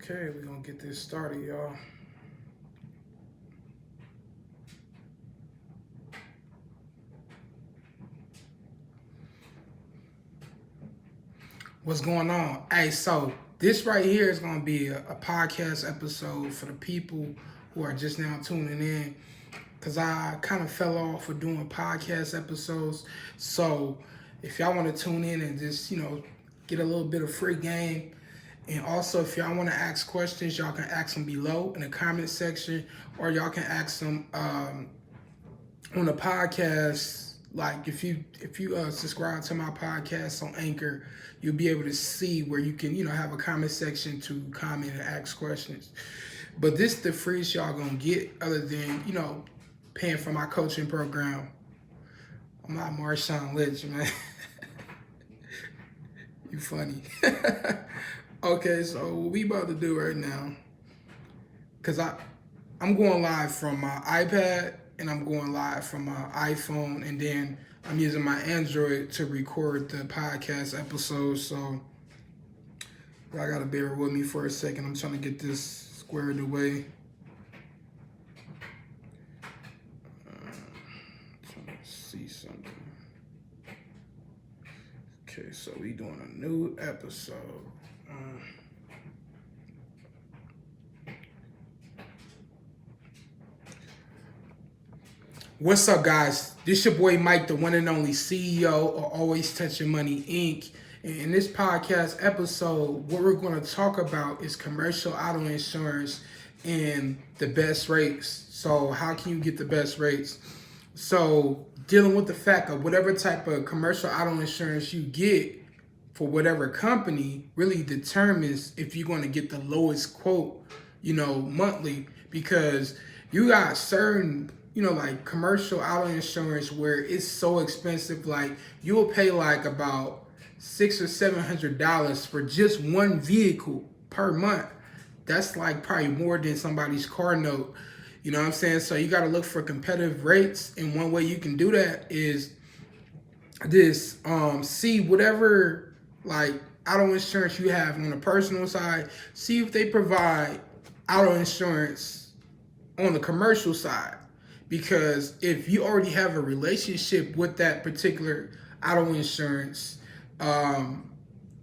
Okay, we're gonna get this started, y'all. What's going on? Hey, so this right here is gonna be a podcast episode for the people who are just now tuning in, because I kind of fell off with doing podcast episodes. So if y'all want to tune in and just get a little bit of free game, and also if y'all want to ask questions, y'all can ask them below in the comment section, or y'all can ask them on the podcast. Like if you subscribe to my podcast on Anchor, you'll be able to see where you can have a comment section to comment and ask questions. But this the freest y'all gonna get, other than paying for my coaching program. I'm not Marshawn Lynch, man. You funny. Okay, so what we about to do right now, cause I'm going live from my iPad and I'm going live from my iPhone, and then I'm using my Android to record the podcast episode. So y'all gotta bear with me for a second. I'm trying to get this squared away. Trying to see something. Okay, so we doing a new episode. What's up, guys? This your boy Mike, the one and only CEO of Always Touching Money Inc. And in this podcast episode, what we're going to talk about is commercial auto insurance and the best rates. So how can you get the best rates? So dealing with the fact of whatever type of commercial auto insurance you get for whatever company really determines if you're going to get the lowest quote, monthly, because you got certain like commercial auto insurance where it's so expensive. Like you will pay like about $600 or $700 for just one vehicle per month. That's like probably more than somebody's car note. You know what I'm saying? So you got to look for competitive rates, and one way you can do that is this: see whatever like auto insurance you have on the personal side. See if they provide auto insurance on the commercial side. Because if you already have a relationship with that particular auto insurance,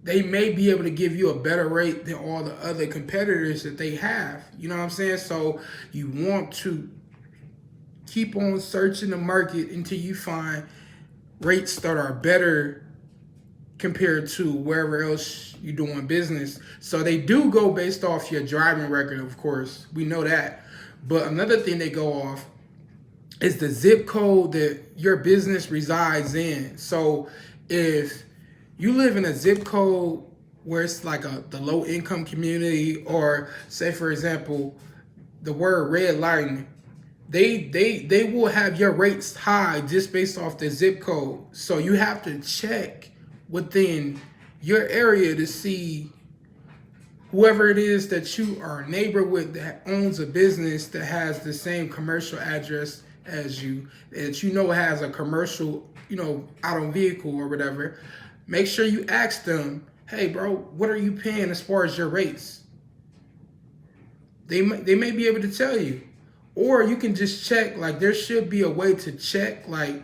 they may be able to give you a better rate than all the other competitors that they have. You know what I'm saying? So you want to keep on searching the market until you find rates that are better compared to wherever else you're doing business. So they do go based off your driving record, of course. We know that. But another thing they go off is the zip code that your business resides in. So if you live in a zip code where it's like the low income community, or say for example, the word red lighting, they will have your rates high just based off the zip code. So you have to check within your area to see whoever it is that you are a neighbor with that owns a business that has the same commercial address as you, that has a commercial, auto vehicle or whatever. Make sure you ask them, hey bro, what are you paying as far as your rates? They may be able to tell you. Or you can just check, like there should be a way to check, like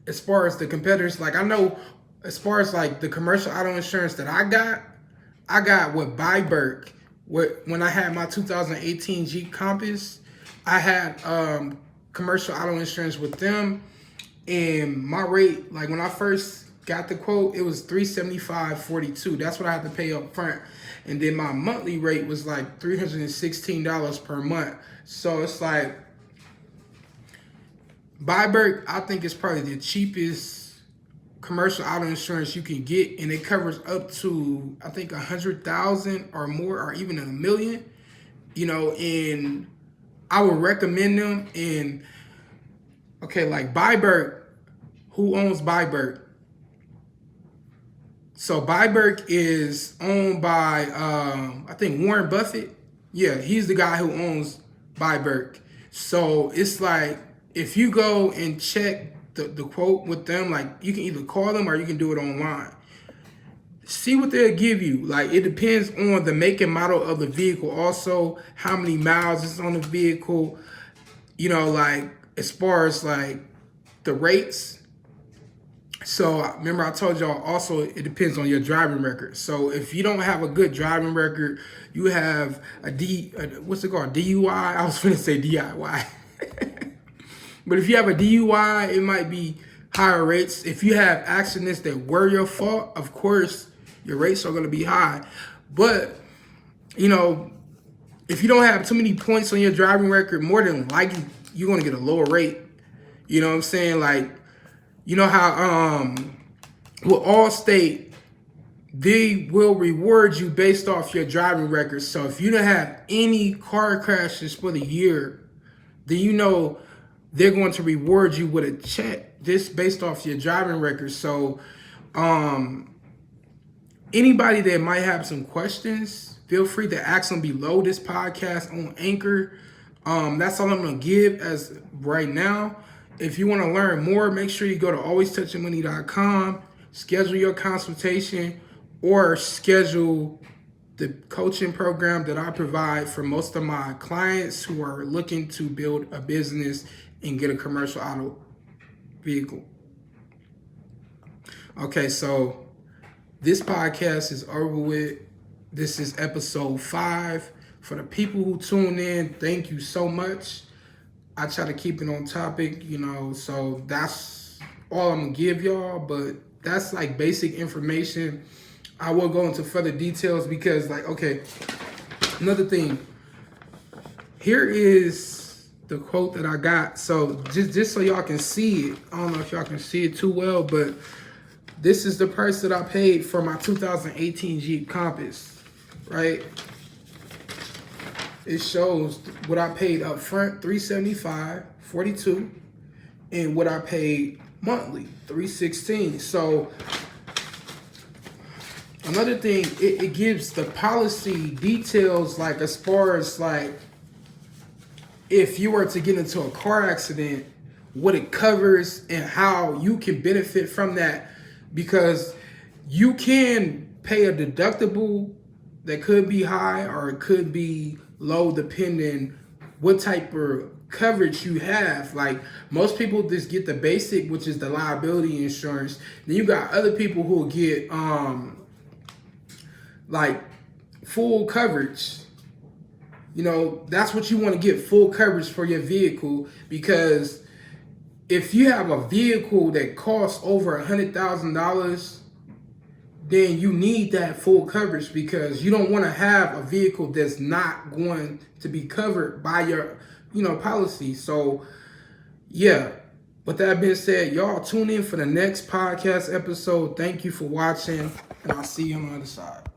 as far as the competitors. Like I know as far as like the commercial auto insurance that I got with Byberg. When I had my 2018 Jeep Compass, I had commercial auto insurance with them, and my rate, like when I first got the quote, it was $375.42. That's what I had to pay up front, and then my monthly rate was like $316 per month. So it's like Byberg, I think, is probably the cheapest commercial auto insurance you can get, and it covers up to I think 100,000 or more, or even a million. And I would recommend them. And okay, like Byberg, who owns Byberg? So Byberg is owned by I think Warren Buffett. Yeah, he's the guy who owns Byberg. So it's like if you go and check the quote with them, like you can either call them or you can do it online. see what they'll give you. Like, it depends on the make and model of the vehicle. Also, how many miles is on the vehicle. You know, like, as far as like the rates. So remember I told y'all also it depends on your driving record. So if you don't have a good driving record, you have what's it called? DUI? I was going to say DIY. But if you have a DUI, it might be higher rates. If you have accidents that were your fault, of course, your rates are going to be high. But, you know, if you don't have too many points on your driving record, more than likely, you're going to get a lower rate. You know what I'm saying? Like, you know how with Allstate, they will reward you based off your driving record. So if you don't have any car crashes for the year, then you know they're going to reward you with a check just based off your driving record. So anybody that might have some questions, feel free to ask them below this podcast on Anchor. That's all I'm going to give as right now. If you want to learn more, make sure you go to alwaystouchingmoney.com, schedule your consultation, or schedule the coaching program that I provide for most of my clients who are looking to build a business and get a commercial auto vehicle. Okay, so this podcast is over with. This is episode 5. For the people who tune in, thank you so much. I try to keep it on topic, you know, so that's all I'm going to give y'all, but that's like basic information. I will go into further details because, like, okay, another thing. Here is the quote that I got. So just so y'all can see it. I don't know if y'all can see it too well, but this is the price that I paid for my 2018 Jeep Compass, right? It shows what I paid up front, $375.42, and what I paid monthly, $316. So another thing, it gives the policy details, like as far as like if you were to get into a car accident, what it covers and how you can benefit from that, because you can pay a deductible that could be high or it could be low depending what type of coverage you have. Like, most people just get the basic, which is the liability insurance. Then you got other people who will get like full coverage. You know, that's what you want to get, full coverage for your vehicle, because if you have a vehicle that costs over $100,000, then you need that full coverage, because you don't want to have a vehicle that's not going to be covered by your, you know, policy. So, yeah. With that being said, y'all tune in for the next podcast episode. Thank you for watching, and I'll see you on the other side.